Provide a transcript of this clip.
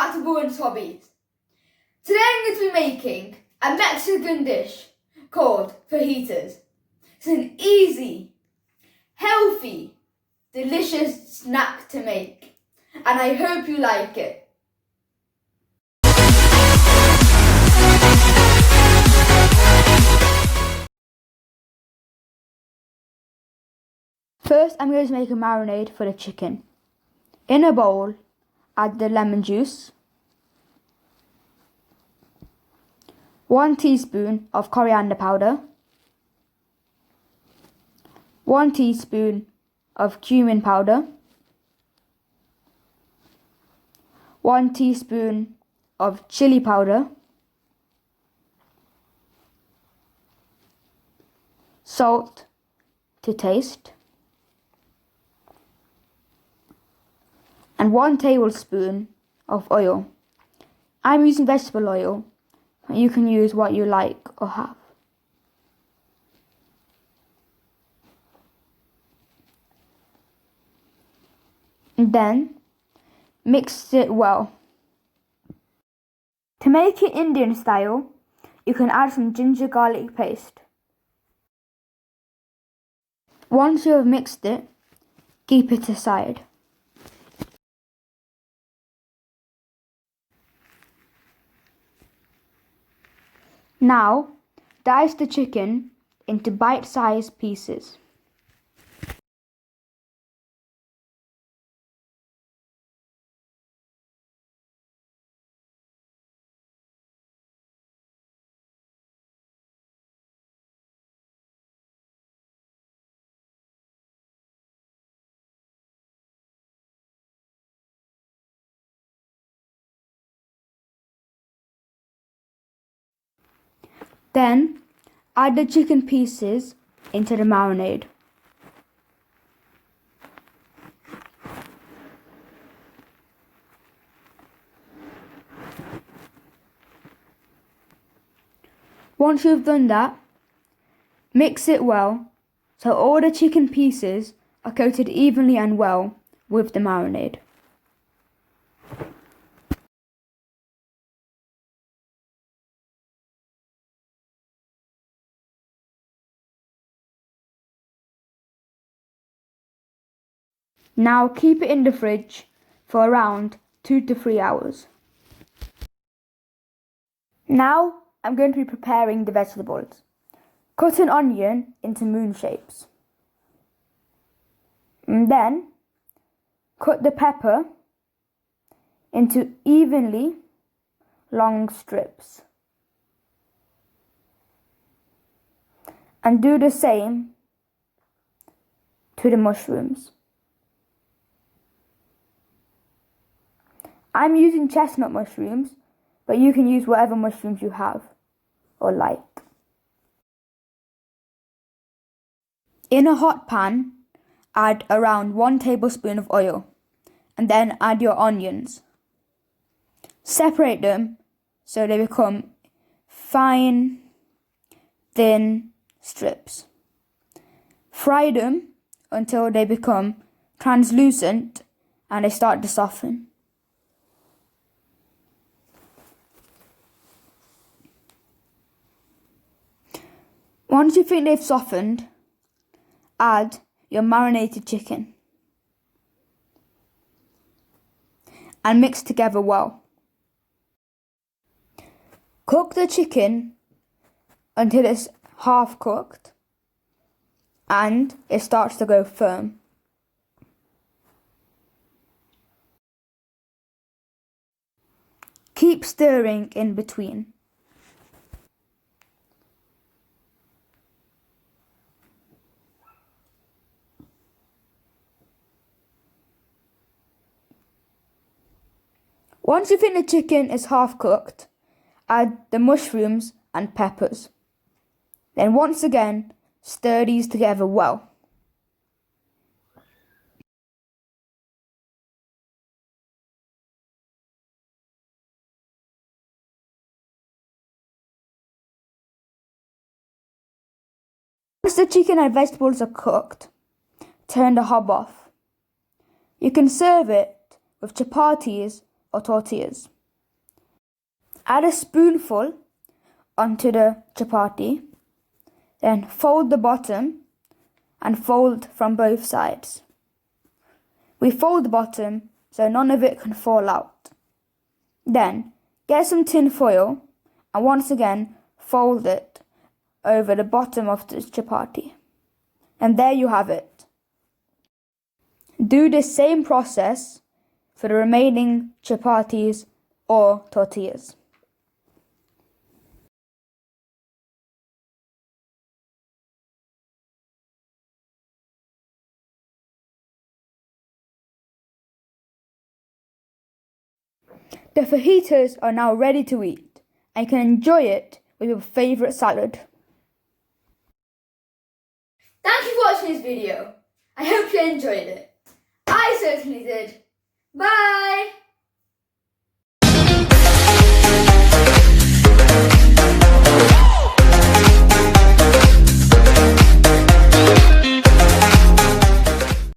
back to Bowen's Hobbies. Today I'm going to be making a Mexican dish called fajitas. It's an easy, healthy, delicious snack to make, and I hope you like it. First, I'm going to make a marinade for the chicken. In a bowl, add the lemon juice, 1 teaspoon of coriander powder, 1 teaspoon of cumin powder, 1 teaspoon of chili powder, salt to taste, and 1 tablespoon of oil. I'm using vegetable oil. You can use what you like or have. And then mix it well. To make it Indian style, you can add some ginger garlic paste. Once you have mixed it, keep it aside. Now, dice the chicken into bite-sized pieces. Then, add the chicken pieces into the marinade. Once you've done that, mix it well so all the chicken pieces are coated evenly and well with the marinade. Now keep it in the fridge for around 2 to 3 hours. Now I'm going to be preparing the vegetables. Cut an onion into moon shapes. And then cut the pepper into evenly long strips. And do the same to the mushrooms. I'm using chestnut mushrooms, but you can use whatever mushrooms you have or like. In a hot pan, add around 1 tablespoon of oil and then add your onions. Separate them so they become fine, thin strips. Fry them until they become translucent and they start to soften. Once you think they've softened, add your marinated chicken and mix together well. Cook the chicken until it's half cooked and it starts to go firm. Keep stirring in between. Once you think the chicken is half cooked, add the mushrooms and peppers. Then once again, stir these together well. Once the chicken and vegetables are cooked, turn the hob off. You can serve it with chapatis or tortillas. Add a spoonful onto the chapati, then fold the bottom and fold from both sides. We fold the bottom so none of it can fall out. Then get some tin foil and once again fold it over the bottom of the chapati. And there you have it. Do this same process for the remaining chapatis or tortillas. The fajitas are now ready to eat and you can enjoy it with your favourite salad. Thank you for watching this video. I hope you enjoyed it. I certainly did. Bye!